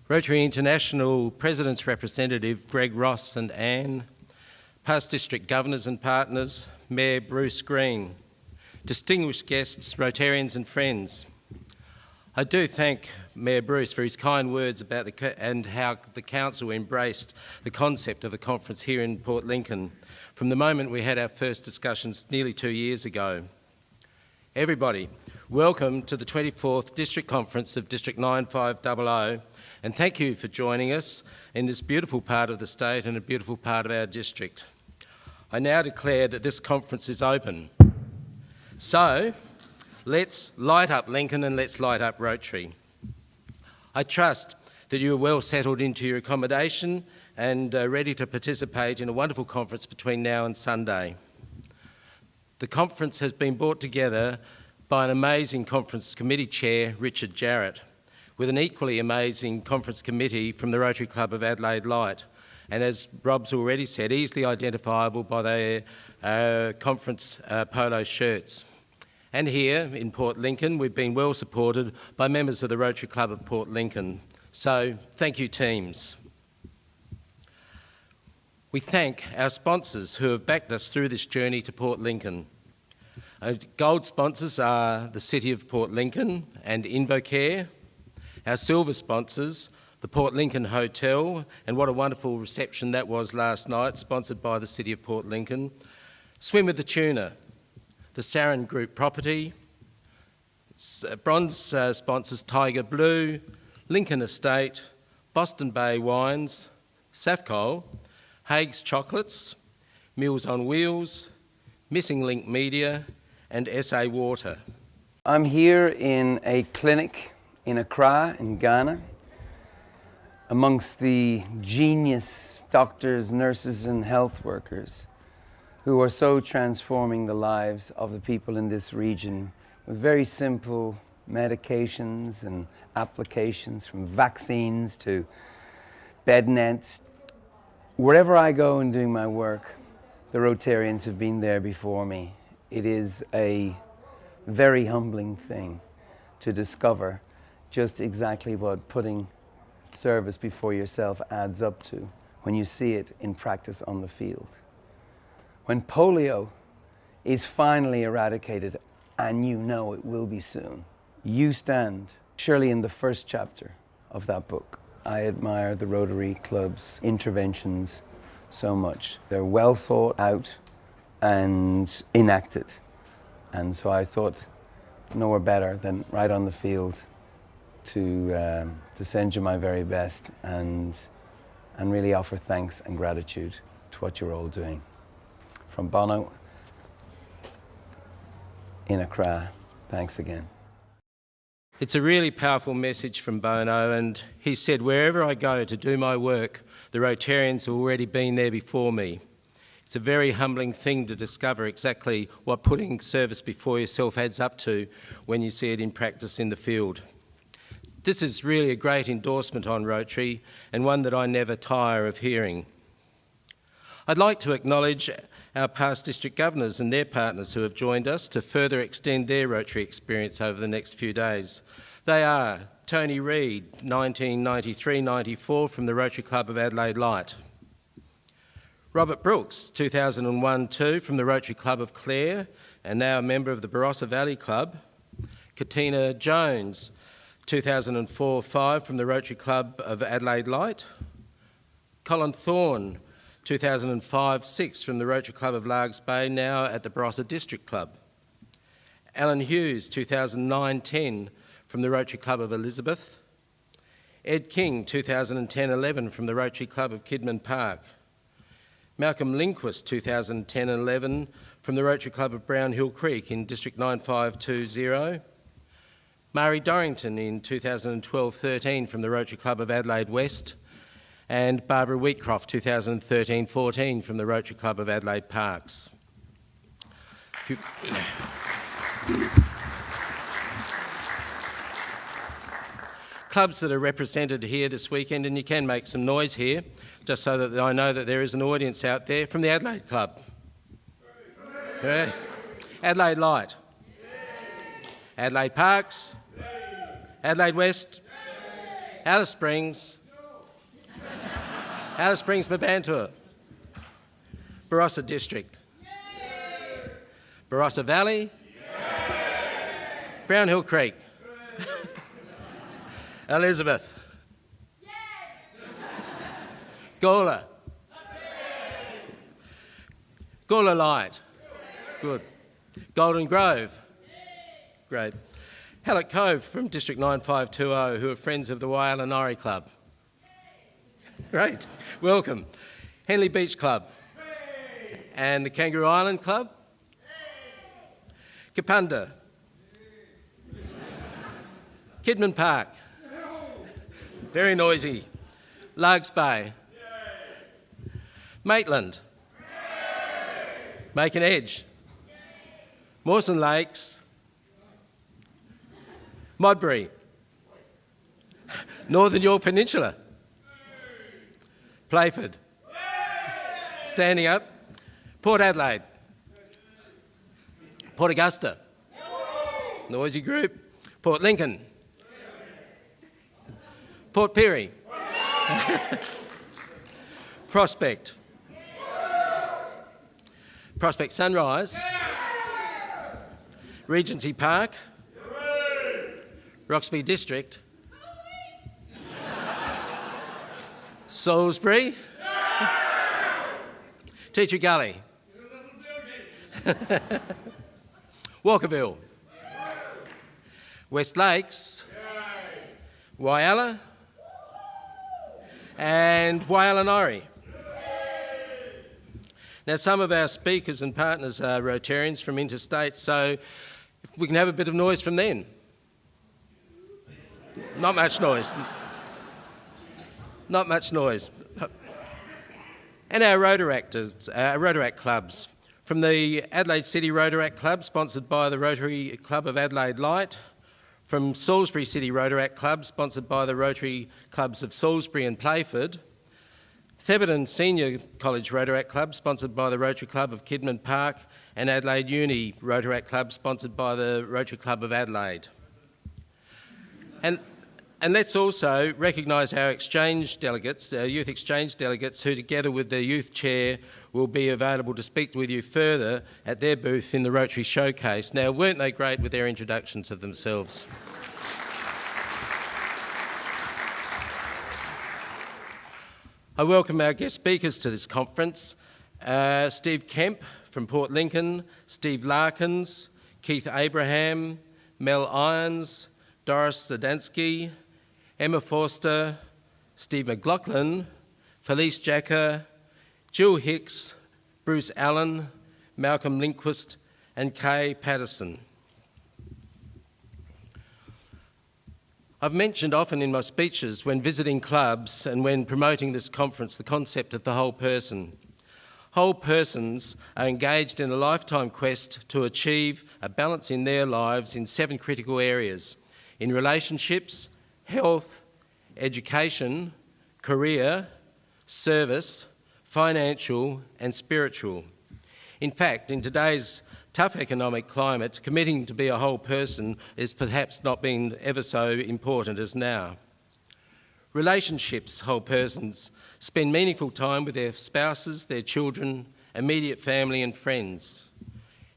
Rotary International President's Representative Greg Ross and Anne, past district governors and partners, Mayor Bruce Green, distinguished guests, Rotarians and friends. I do thank Mayor Bruce for his kind words about and how the Council embraced the concept of a conference here in Port Lincoln from the moment we had our first discussions nearly 2 years ago. Everybody, welcome to the 24th District Conference of District 9500, and thank you for joining us in this beautiful part of the state and a beautiful part of our district. I now declare that this conference is open. So, let's light up Lincoln and let's light up Rotary. I trust that you are well settled into your accommodation and ready to participate in a wonderful conference between now and Sunday. The conference has been brought together by an amazing conference committee chair, Richard Jarrett, with an equally amazing conference committee from the Rotary Club of Adelaide Light, and as Rob's already said, easily identifiable by their conference polo shirts. And here in Port Lincoln, we've been well supported by members of the Rotary Club of Port Lincoln. So thank you, teams. We thank our sponsors who have backed us through this journey to Port Lincoln. Our gold sponsors are the City of Port Lincoln and InvoCare. Our silver sponsors, the Port Lincoln Hotel, and what a wonderful reception that was last night, sponsored by the City of Port Lincoln. Swim with the Tuna, the Sarin Group Property, bronze sponsors Tiger Blue, Lincoln Estate, Boston Bay Wines, Safcol, Hague's Chocolates, Meals on Wheels, Missing Link Media, and SA Water. I'm here in a clinic in Accra, in Ghana, amongst the genius doctors, nurses, and health workers who are so transforming the lives of the people in this region with very simple medications and applications, from vaccines to bed nets. Wherever I go in doing my work, the Rotarians have been there before me. It is a very humbling thing to discover just exactly what putting service before yourself adds up to when you see it in practice on the field. When polio is finally eradicated, and you know it will be soon, you stand surely in the first chapter of that book. I admire the Rotary Club's interventions so much. They're well thought out and enacted. And so I thought nowhere better than right on the field to send you my very best and really offer thanks and gratitude to what you're all doing. From Bono in Accra, thanks again. It's a really powerful message from Bono, and he said, wherever I go to do my work, the Rotarians have already been there before me. It's a very humbling thing to discover exactly what putting service before yourself adds up to when you see it in practice in the field. This is really a great endorsement on Rotary, and one that I never tire of hearing. I'd like to acknowledge our past district governors and their partners who have joined us to further extend their Rotary experience over the next few days. They are Tony Reid, 1993-94 from the Rotary Club of Adelaide Light. Robert Brooks, 2001-2 from the Rotary Club of Clare and now a member of the Barossa Valley Club. Katina Jones, 2004-5 from the Rotary Club of Adelaide Light. Colin Thorne, 2005-6 from the Rotary Club of Largs Bay, now at the Barossa District Club. Alan Hughes, 2009-10 from the Rotary Club of Elizabeth. Ed King, 2010-11 from the Rotary Club of Kidman Park. Malcolm Lindquist, 2010-11 from the Rotary Club of Brown Hill Creek in District 9520. Mari Dorrington in 2012-13 from the Rotary Club of Adelaide West, and Barbara Wheatcroft, 2013-14 from the Rotary Club of Adelaide Parks. Clubs that are represented here this weekend, and you can make some noise here, just so that I know that there is an audience out there, from the Adelaide Club. Yeah. Adelaide Light. Adelaide Parks. Adelaide West. Alice Springs. Alice Springs, Mabantua. Barossa District. Barossa Valley. Brown Hill Creek. Elizabeth. Gawler. Gawler Light. Good. Golden Grove. Great. Hallett Cove from District 9520, who are friends of the Waialanari Club. Great. Welcome. Henley Beach Club. And the Kangaroo Island Club. Kapunda. Kidman Park. Very noisy. Largs Bay. Maitland. Macon Edge. Mawson Lakes. Modbury. Northern York Peninsula. Playford. Standing up. Port Adelaide. Port Augusta. Noisy group. Port Lincoln. Port Pirie. Prospect. Prospect Sunrise. Regency Park. Roxby District. Salisbury. Teacher Gully. Walkerville. West Lakes. Whyalla. And Waialanari. Now, some of our speakers and partners are Rotarians from interstate, so if we can have a bit of noise from them. Not much noise. Not much noise. And our Rotaract clubs. From the Adelaide City Rotaract Club, sponsored by the Rotary Club of Adelaide Light. From Salisbury City Rotaract Club, sponsored by the Rotary Clubs of Salisbury and Playford. Thebarton Senior College Rotaract Club, sponsored by the Rotary Club of Kidman Park, and Adelaide Uni Rotaract Club, sponsored by the Rotary Club of Adelaide. And let's also recognise our exchange delegates, our youth exchange delegates, who together with their youth chair will be available to speak with you further at their booth in the Rotary Showcase. Now, weren't they great with their introductions of themselves? I welcome our guest speakers to this conference. Steve Kemp from Port Lincoln, Steve Larkins, Keith Abraham, Mel Irons, Doris Zadansky, Emma Forster, Steve McLaughlin, Felice Jacker, Jill Hicks, Bruce Allen, Malcolm Lindquist, and Kay Patterson. I've mentioned often in my speeches when visiting clubs and when promoting this conference the concept of the whole person. Whole persons are engaged in a lifetime quest to achieve a balance in their lives in 7 critical areas: in relationships, health, education, career, service, financial and spiritual. In fact, in today's tough economic climate, committing to be a whole person is perhaps not been ever so important as now. Relationships, whole persons, spend meaningful time with their spouses, their children, immediate family and friends.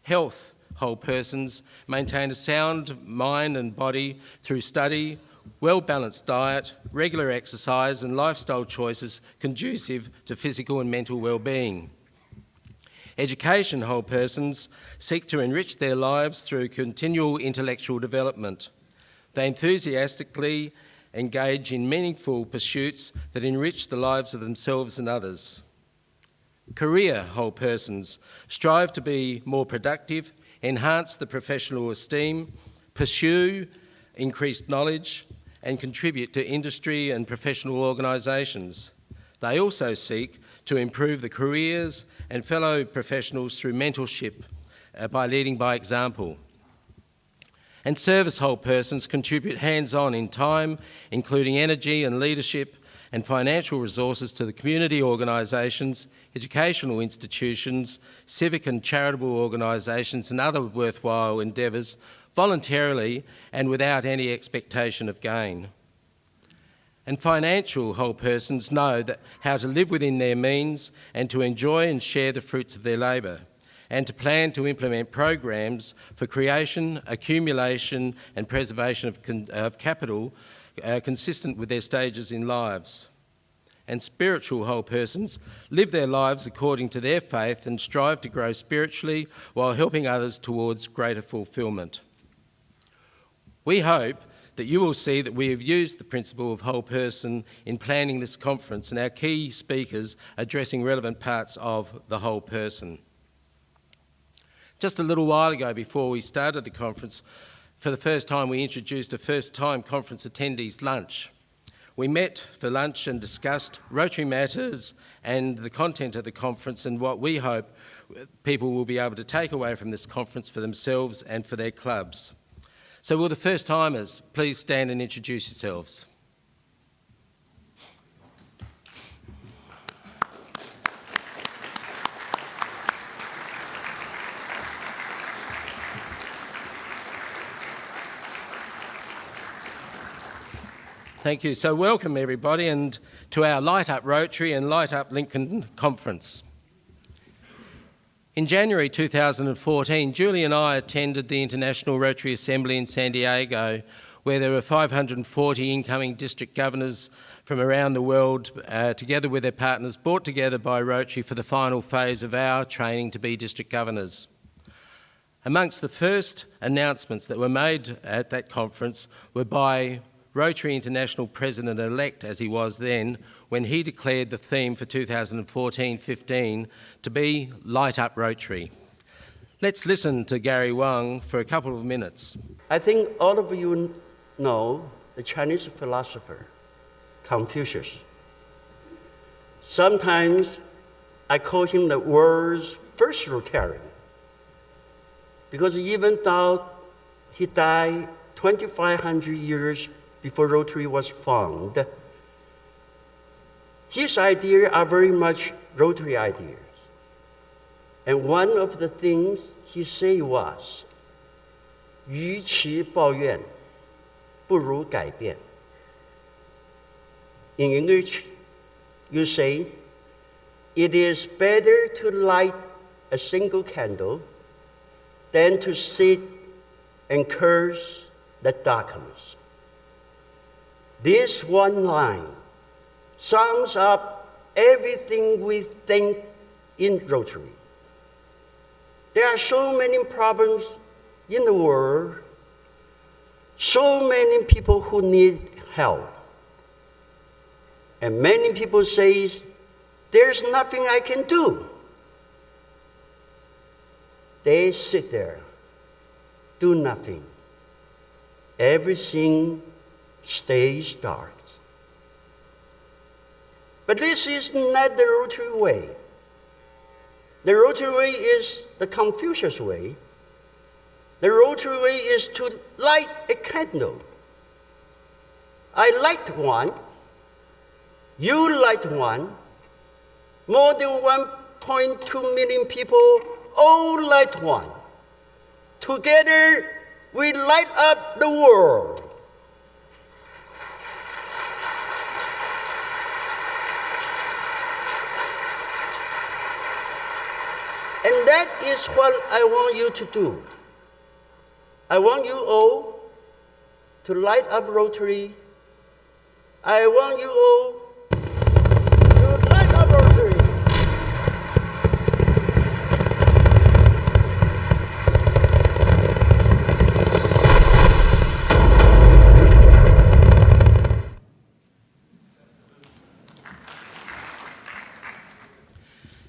Health, whole persons, maintain a sound mind and body through study, well-balanced diet, regular exercise and lifestyle choices conducive to physical and mental well-being. Education, whole persons, seek to enrich their lives through continual intellectual development. They enthusiastically engage in meaningful pursuits that enrich the lives of themselves and others. Career, whole persons, strive to be more productive, enhance the professional esteem, pursue increased knowledge, and contribute to industry and professional organisations. They also seek to improve the careers and fellow professionals through mentorship by leading by example. And service whole persons contribute hands-on in time, including energy and leadership and financial resources to the community organisations, educational institutions, civic and charitable organisations and other worthwhile endeavours voluntarily and without any expectation of gain. And financial whole persons know how to live within their means and to enjoy and share the fruits of their labour, and to plan to implement programs for creation, accumulation and preservation of capital consistent with their stages in lives. And spiritual whole persons live their lives according to their faith and strive to grow spiritually while helping others towards greater fulfilment. We hope that you will see that we have used the principle of whole person in planning this conference and our key speakers addressing relevant parts of the whole person. Just a little while ago, before we started the conference, for the first time we introduced a first-time conference attendees lunch. We met for lunch and discussed Rotary matters and the content of the conference and what we hope people will be able to take away from this conference for themselves and for their clubs. So will the first-timers please stand and introduce yourselves? Thank you. So welcome everybody and to our Light Up Rotary and Light Up Lincoln conference. In January 2014, Julie and I attended the International Rotary Assembly in San Diego, where there were 540 incoming district governors from around the world, together with their partners, brought together by Rotary for the final phase of our training to be district governors. Amongst the first announcements that were made at that conference were by Rotary International President-elect, as he was then, when he declared the theme for 2014-15 to be Light Up Rotary. Let's listen to Gary Wang for a couple of minutes. I think all of you know the Chinese philosopher, Confucius. Sometimes I call him the world's first Rotarian, because even though he died 2,500 years before Rotary was formed, his ideas are very much Rotary ideas. And one of the things he said was, 与其抱怨，不如改变. In English, you say, it is better to light a single candle than to sit and curse the darkness. This one line sums up everything we think in Rotary. There are so many problems in the world, so many people who need help. And many people say, there's nothing I can do. They sit there, do nothing. Everything stays dark. But this is not the Rotary way. The Rotary way is the Confucius way. The Rotary way is to light a candle. I light one, you light one, more than 1.2 million people all light one. Together, we light up the world. And that is what I want you to do. I want you all to light up Rotary. I want you all to light up Rotary.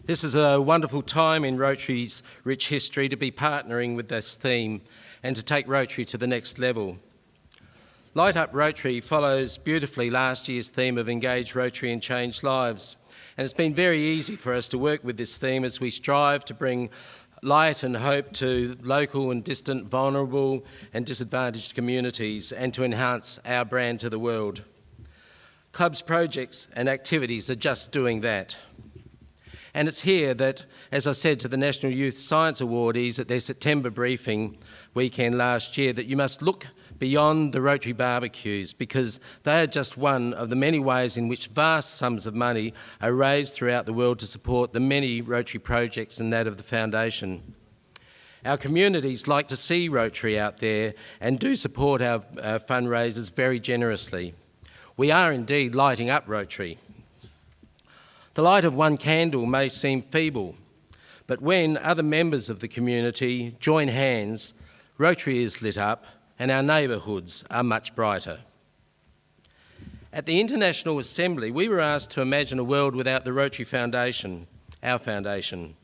This is a wonderful time in Rotary's rich history to be partnering with this theme and to take Rotary to the next level. Light Up Rotary follows beautifully last year's theme of Engage Rotary and Change Lives, and it's been very easy for us to work with this theme as we strive to bring light and hope to local and distant, vulnerable and disadvantaged communities and to enhance our brand to the world. Clubs, projects and activities are just doing that. And it's here that, as I said to the National Youth Science Awardees at their September briefing weekend last year, that you must look beyond the Rotary barbecues, because they are just one of the many ways in which vast sums of money are raised throughout the world to support the many Rotary projects and that of the Foundation. Our communities like to see Rotary out there and do support our fundraisers very generously. We are indeed lighting up Rotary. The light of one candle may seem feeble, but when other members of the community join hands, Rotary is lit up and our neighbourhoods are much brighter. At the International Assembly, we were asked to imagine a world without the Rotary Foundation, our foundation.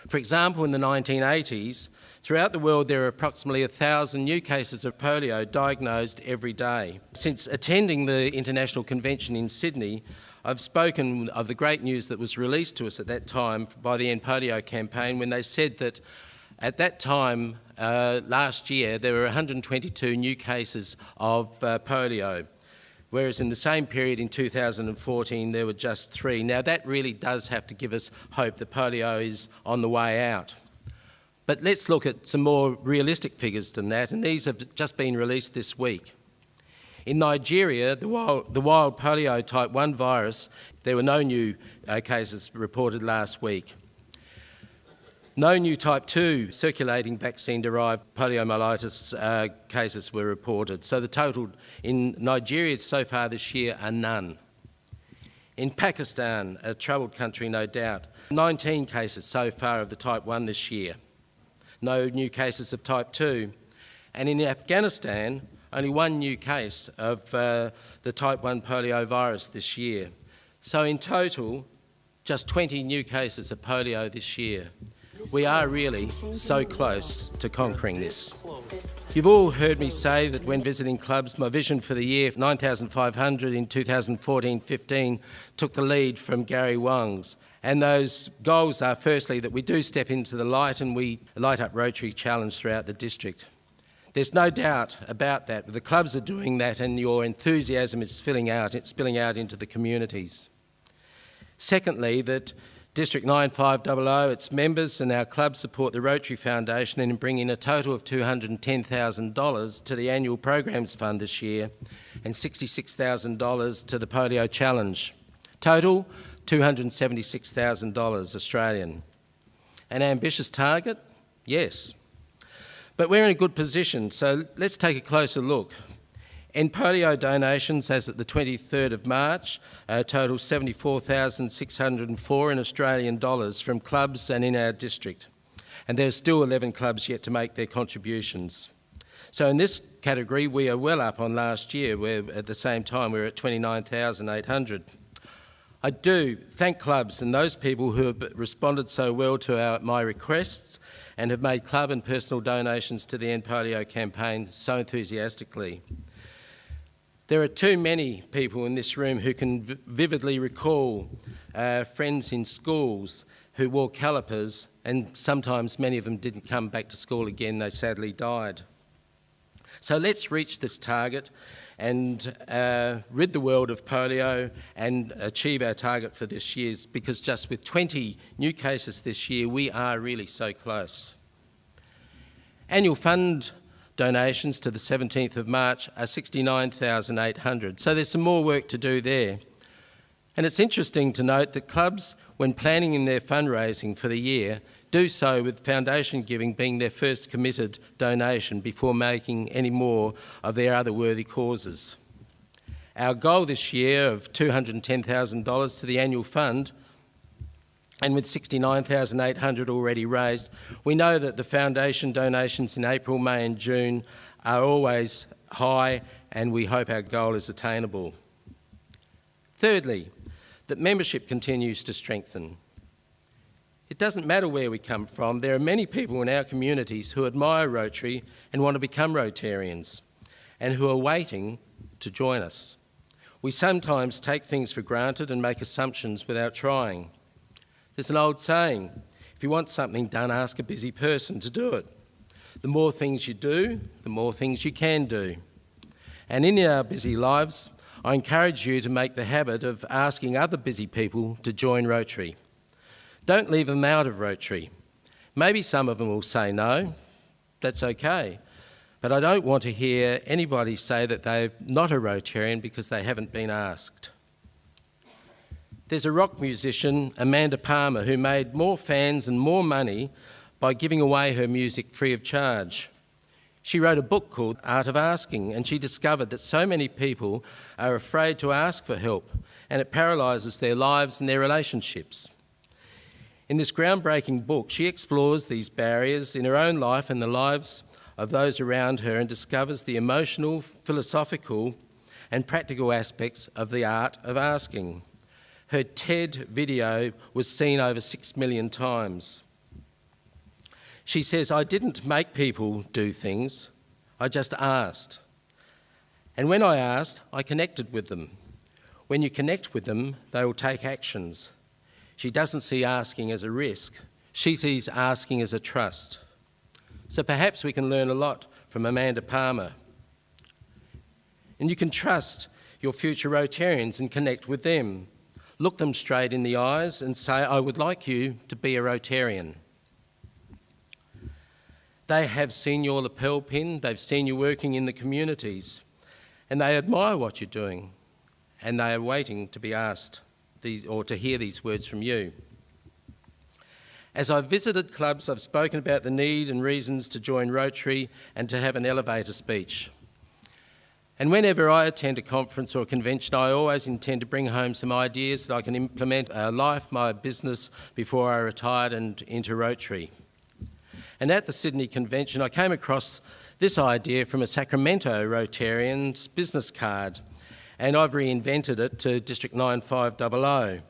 For example, in the 1980s, throughout the world there are approximately 1,000 new cases of polio diagnosed every day. Since attending the International Convention in Sydney, I've spoken of the great news that was released to us at that time by the End Polio campaign, when they said that at that time, last year, there were 122 new cases of polio, whereas in the same period in 2014 there were just 3. Now that really does have to give us hope that polio is on the way out. But let's look at some more realistic figures than that, and these have just been released this week. In Nigeria, the wild polio type 1 virus, there were no new cases reported last week. No new type 2 circulating vaccine-derived poliomyelitis cases were reported, so the total in Nigeria so far this year are none. In Pakistan, a troubled country no doubt, 19 cases so far of the type 1 this year. No new cases of type 2. And in Afghanistan, only 1 new case of the type 1 polio virus this year. So in total, just 20 new cases of polio this year. We are really so close to conquering this. You've all heard me say that when visiting clubs, my vision for the year 9,500 in 2014-15 took the lead from Gary Wong's. And those goals are firstly that we do step into the light and we light up Rotary Challenge throughout the district. There's no doubt about that. The clubs are doing that and your enthusiasm is spilling out into the communities. Secondly, that District 9500, its members and our clubs support the Rotary Foundation in bringing a total of $210,000 to the annual programs fund this year and $66,000 to the Polio Challenge. Total, $276,000 Australian. An ambitious target? Yes. But we're in a good position, so let's take a closer look. In polio donations, as at the 23rd of March, total $74,604 in Australian dollars from clubs and in our district. And there's still 11 clubs yet to make their contributions. So in this category, we are well up on last year, where at the same time we're at $29,800. I do thank clubs and those people who have responded so well to my requests and have made club and personal donations to the End Polio campaign so enthusiastically. There are too many people in this room who can vividly recall friends in schools who wore calipers, and sometimes many of them didn't come back to school again, they sadly died. So let's reach this target and rid the world of polio and achieve our target for this year, because just with 20 new cases this year, we are really so close. Annual fund donations to the 17th of March are $69,800, so there's some more work to do there. And it's interesting to note that clubs, when planning in their fundraising for the year, do so with foundation giving being their first committed donation before making any more of their other worthy causes. Our goal this year of $210,000 to the annual fund, and with $69,800 already raised, we know that the foundation donations in April, May and June are always high, and we hope our goal is attainable. Thirdly, that membership continues to strengthen. It doesn't matter where we come from, there are many people in our communities who admire Rotary and want to become Rotarians, and who are waiting to join us. We sometimes take things for granted and make assumptions without trying. There's an old saying, if you want something done, ask a busy person to do it. The more things you do, the more things you can do. And in our busy lives, I encourage you to make the habit of asking other busy people to join Rotary. Don't leave them out of Rotary. Maybe some of them will say no, that's okay. But I don't want to hear anybody say that they're not a Rotarian because they haven't been asked. There's a rock musician, Amanda Palmer, who made more fans and more money by giving away her music free of charge. She wrote a book called Art of Asking, and she discovered that so many people are afraid to ask for help, and it paralyses their lives and their relationships. In this groundbreaking book, she explores these barriers in her own life and the lives of those around her and discovers the emotional, philosophical and practical aspects of the art of asking. Her TED video was seen over 6 million times. She says, "I didn't make people do things, I just asked. And when I asked, I connected with them. When you connect with them, they will take actions." She doesn't see asking as a risk, she sees asking as a trust. So perhaps we can learn a lot from Amanda Palmer. And you can trust your future Rotarians and connect with them. Look them straight in the eyes and say, "I would like you to be a Rotarian." They have seen your lapel pin, they've seen you working in the communities, and they admire what you're doing, and they are waiting to be asked or to hear these words from you. As I've visited clubs, I've spoken about the need and reasons to join Rotary and to have an elevator speech. And whenever I attend a conference or a convention, I always intend to bring home some ideas that I can implement in my business before I retired and enter Rotary. And at the Sydney Convention, I came across this idea from a Sacramento Rotarian's business card, and I've reinvented it to District 9500.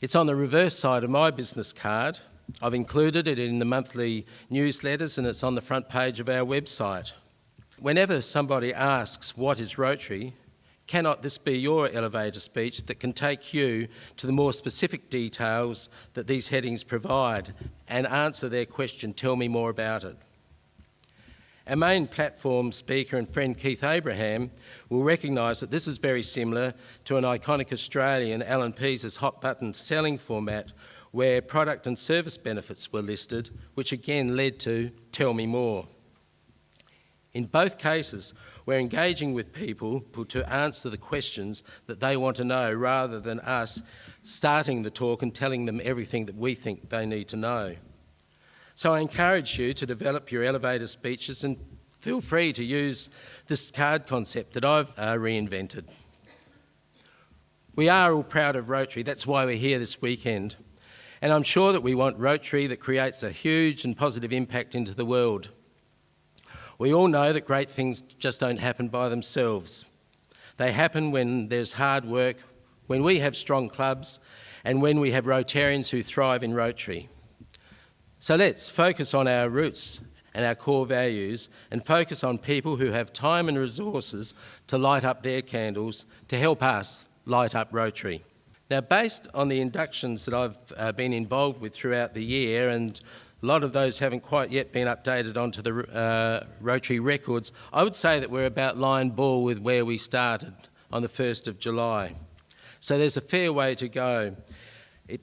It's on the reverse side of my business card. I've included it in the monthly newsletters, and it's on the front page of our website. Whenever somebody asks, "What is Rotary?" cannot this be your elevator speech that can take you to the more specific details that these headings provide and answer their question, "Tell me more about it"? Our main platform speaker and friend Keith Abraham will recognise that this is very similar to an iconic Australian, Alan Pease's hot button selling format, where product and service benefits were listed, which again led to "Tell me more." In both cases, we're engaging with people to answer the questions that they want to know, rather than us starting the talk and telling them everything that we think they need to know. So I encourage you to develop your elevator speeches, and feel free to use this card concept that I've reinvented. We are all proud of Rotary, that's why we're here this weekend. And I'm sure that we want Rotary that creates a huge and positive impact into the world. We all know that great things just don't happen by themselves. They happen when there's hard work, when we have strong clubs, and when we have Rotarians who thrive in Rotary. So let's focus on our roots and our core values, and focus on people who have time and resources to light up their candles to help us light up Rotary. Now, based on the inductions that I've been involved with throughout the year, and a lot of those haven't quite yet been updated onto the Rotary records, I would say that we're about line ball with where we started on the 1st of July. So there's a fair way to go,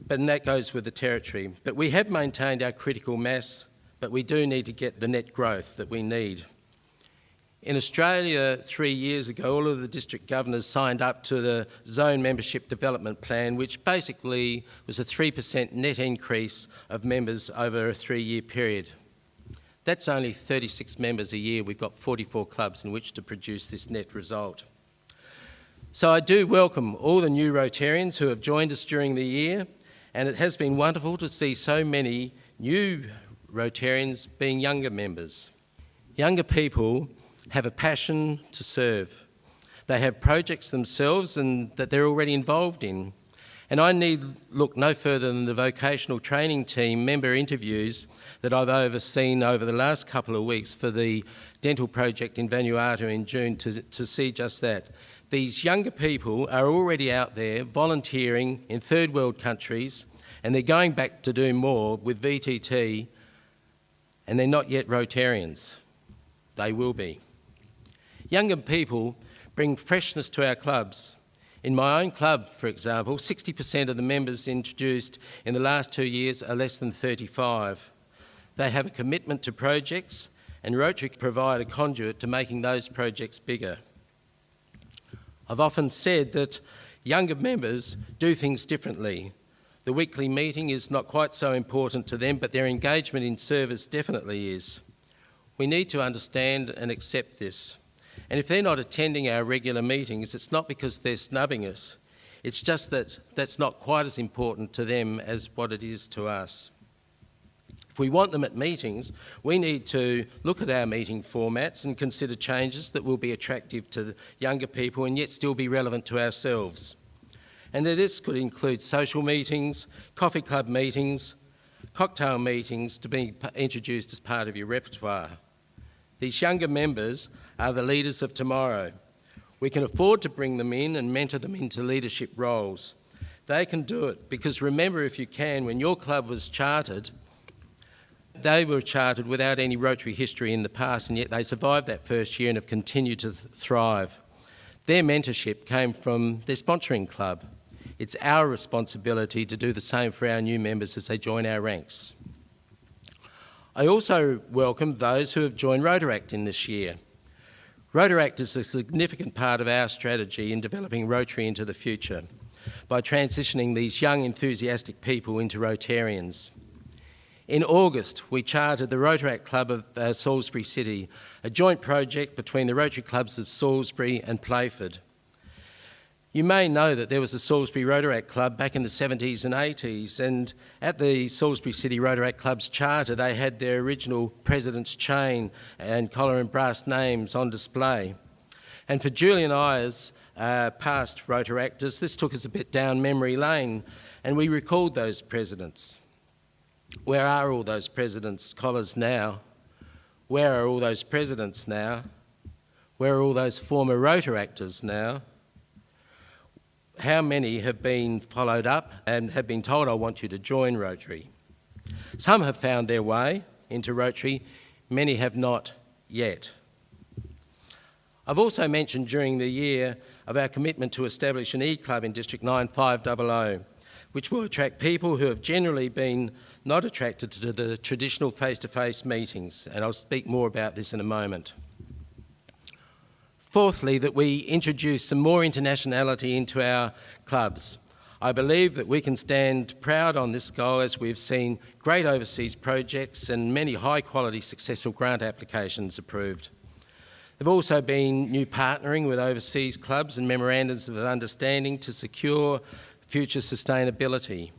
and that goes with the territory. But we have maintained our critical mass, but we do need to get the net growth that we need. In Australia 3 years ago, all of the district governors signed up to the Zone Membership Development Plan, which basically was a 3% net increase of members over a 3-year period. That's only 36 members a year. We've got 44 clubs in which to produce this net result. So I do welcome all the new Rotarians who have joined us during the year, and it has been wonderful to see so many new Rotarians being younger members. Younger people have a passion to serve. They have projects themselves and that they're already involved in. And I need look no further than the vocational training team member interviews that I've overseen over the last couple of weeks for the dental project in Vanuatu in June to see just that. These younger people are already out there volunteering in third world countries, and they're going back to do more with VTT, and they're not yet Rotarians. They will be. Younger people bring freshness to our clubs. In my own club, for example, 60% of the members introduced in the last 2 years are less than 35. They have a commitment to projects, and Rotary can provide a conduit to making those projects bigger. I've often said that younger members do things differently. The weekly meeting is not quite so important to them, but their engagement in service definitely is. We need to understand and accept this. And if they're not attending our regular meetings, it's not because they're snubbing us. It's just that that's not quite as important to them as what it is to us. If we want them at meetings, we need to look at our meeting formats and consider changes that will be attractive to younger people and yet still be relevant to ourselves. And this could include social meetings, coffee club meetings, cocktail meetings to be introduced as part of your repertoire. These younger members are the leaders of tomorrow. We can afford to bring them in and mentor them into leadership roles. They can do it because remember, if you can, when your club was chartered, they were chartered without any Rotary history in the past, and yet they survived that first year and have continued to thrive. Their mentorship came from their sponsoring club. It's our responsibility to do the same for our new members as they join our ranks. I also welcome those who have joined Rotaract in this year. Rotaract is a significant part of our strategy in developing Rotary into the future by transitioning these young, enthusiastic people into Rotarians. In August, we chartered the Rotaract Club of Salisbury City, a joint project between the Rotary Clubs of Salisbury and Playford. You may know that there was a Salisbury Rotaract Club back in the 70s and 80s, and at the Salisbury City Rotaract Club's charter, they had their original president's chain and collar and brass names on display. And for Julie and I, as past Rotaractors, this took us a bit down memory lane, and we recalled those presidents. Where are all those presidents' collars now? Where are all those presidents now? Where are all those former Rotaractors now? How many have been followed up and have been told, I want you to join Rotary? Some have found their way into Rotary, many have not yet. I've also mentioned during the year of our commitment to establish an E-Club in District 9500, which will attract people who have generally been not attracted to the traditional face-to-face meetings, and I'll speak more about this in a moment. Fourthly, that we introduce some more internationality into our clubs. I believe that we can stand proud on this goal as we've seen great overseas projects and many high-quality successful grant applications approved. There have also been new partnering with overseas clubs and memorandums of understanding to secure future sustainability.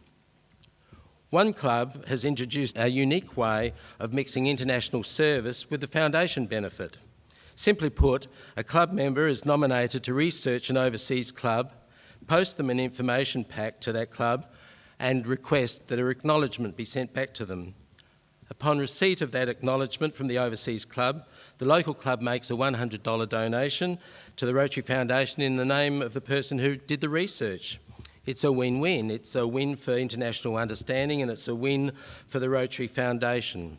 One club has introduced a unique way of mixing international service with the foundation benefit. Simply put, a club member is nominated to research an overseas club, post them an information pack to that club, and request that an acknowledgement be sent back to them. Upon receipt of that acknowledgement from the overseas club, the local club makes a $100 donation to the Rotary Foundation in the name of the person who did the research. It's a win-win. It's a win for international understanding and it's a win for the Rotary Foundation.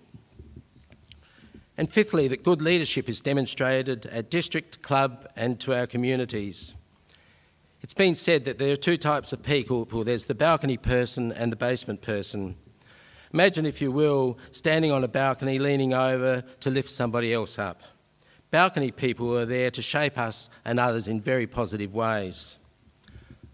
And fifthly, that good leadership is demonstrated at district, club and to our communities. It's been said that there are two types of people. There's the balcony person and the basement person. Imagine, if you will, standing on a balcony leaning over to lift somebody else up. Balcony people are there to shape us and others in very positive ways.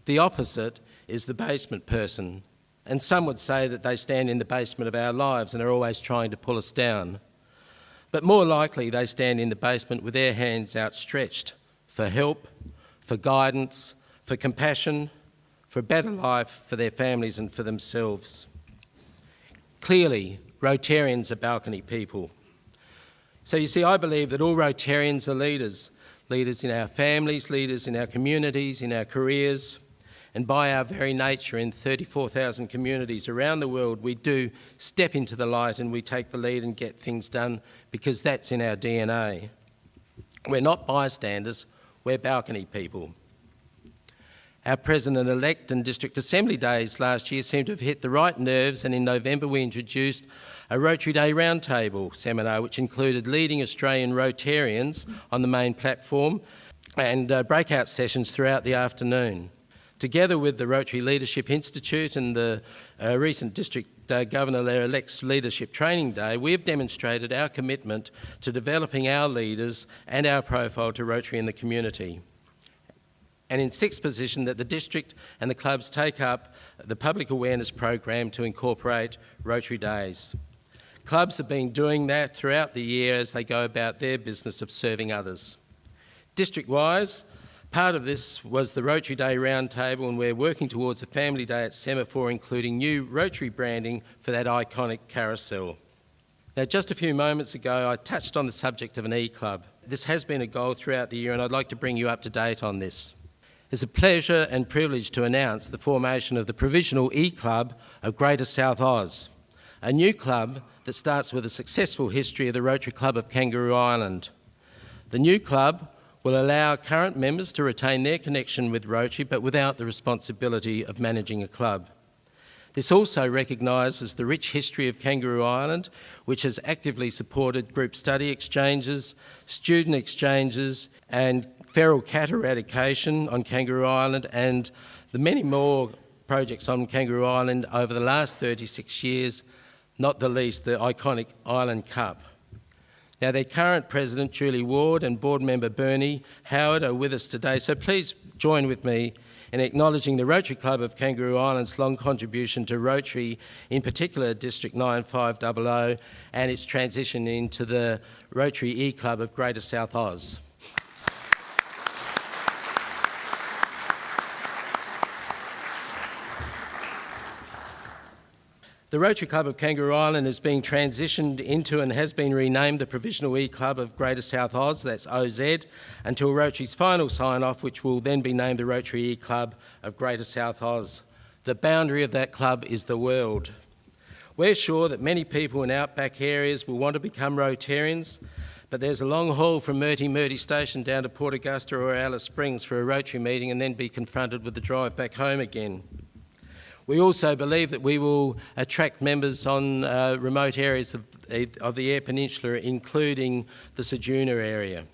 The opposite is the basement person, and some would say that they stand in the basement of our lives and are always trying to pull us down. But more likely they stand in the basement with their hands outstretched for help, for guidance, for compassion, for a better life for their families and for themselves. Clearly, Rotarians are balcony people. So you see, I believe that all Rotarians are leaders. Leaders in our families, leaders in our communities, in our careers, and by our very nature in 34,000 communities around the world, we do step into the light and we take the lead and get things done because that's in our DNA. We're not bystanders, we're balcony people. Our President-elect and District Assembly days last year seemed to have hit the right nerves, and in November we introduced a Rotary Day Roundtable seminar which included leading Australian Rotarians on the main platform and breakout sessions throughout the afternoon. Together with the Rotary Leadership Institute and the recent District Governor-elect's Leadership Training Day, we have demonstrated our commitment to developing our leaders and our profile to Rotary in the community. And in sixth position, that the district and the clubs take up the public awareness program to incorporate Rotary Days. Clubs have been doing that throughout the year as they go about their business of serving others. District-wise, part of this was the Rotary Day Roundtable, and we're working towards a Family Day at Semaphore, including new Rotary branding for that iconic carousel. Now, just a few moments ago, I touched on the subject of an E-Club. This has been a goal throughout the year, and I'd like to bring you up to date on this. It's a pleasure and privilege to announce the formation of the Provisional E-Club of Greater South Oz, a new club that starts with a successful history of the Rotary Club of Kangaroo Island. The new club will allow current members to retain their connection with Rotary, but without the responsibility of managing a club. This also recognises the rich history of Kangaroo Island, which has actively supported group study exchanges, student exchanges, and feral cat eradication on Kangaroo Island, and the many more projects on Kangaroo Island over the last 36 years, not the least the iconic Island Cup. Now, their current president, Julie Ward, and board member Bernie Howard are with us today, so please join with me in acknowledging the Rotary Club of Kangaroo Island's long contribution to Rotary, in particular District 9500, and its transition into the Rotary E-Club of Greater South Oz. The Rotary Club of Kangaroo Island is being transitioned into and has been renamed the Provisional E-Club of Greater South Oz, that's OZ, until Rotary's final sign-off, which will then be named the Rotary E-Club of Greater South Oz. The boundary of that club is the world. We're sure that many people in outback areas will want to become Rotarians, but there's a long haul from Murty Station down to Port Augusta or Alice Springs for a Rotary meeting and then be confronted with the drive back home again. We also believe that we will attract members on remote areas of the Eyre Peninsula, including the Ceduna area.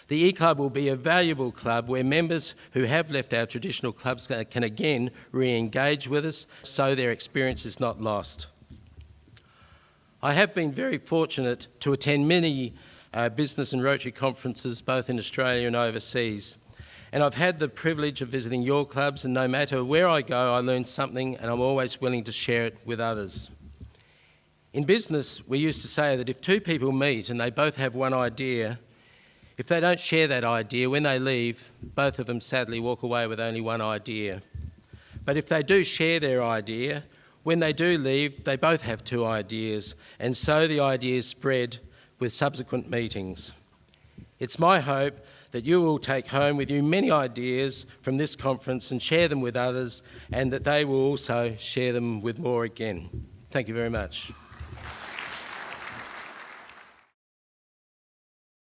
The E-Club will be a valuable club where members who have left our traditional clubs can again re-engage with us, so their experience is not lost. I have been very fortunate to attend many business and Rotary conferences both in Australia and overseas. And I've had the privilege of visiting your clubs, and no matter where I go, I learn something, and I'm always willing to share it with others. In business, we used to say that if two people meet and they both have one idea, if they don't share that idea, when they leave, both of them sadly walk away with only one idea. But if they do share their idea, when they do leave, they both have two ideas, and so the ideas spread with subsequent meetings. It's my hope that you will take home with you many ideas from this conference and share them with others, and that they will also share them with more again. Thank you very much.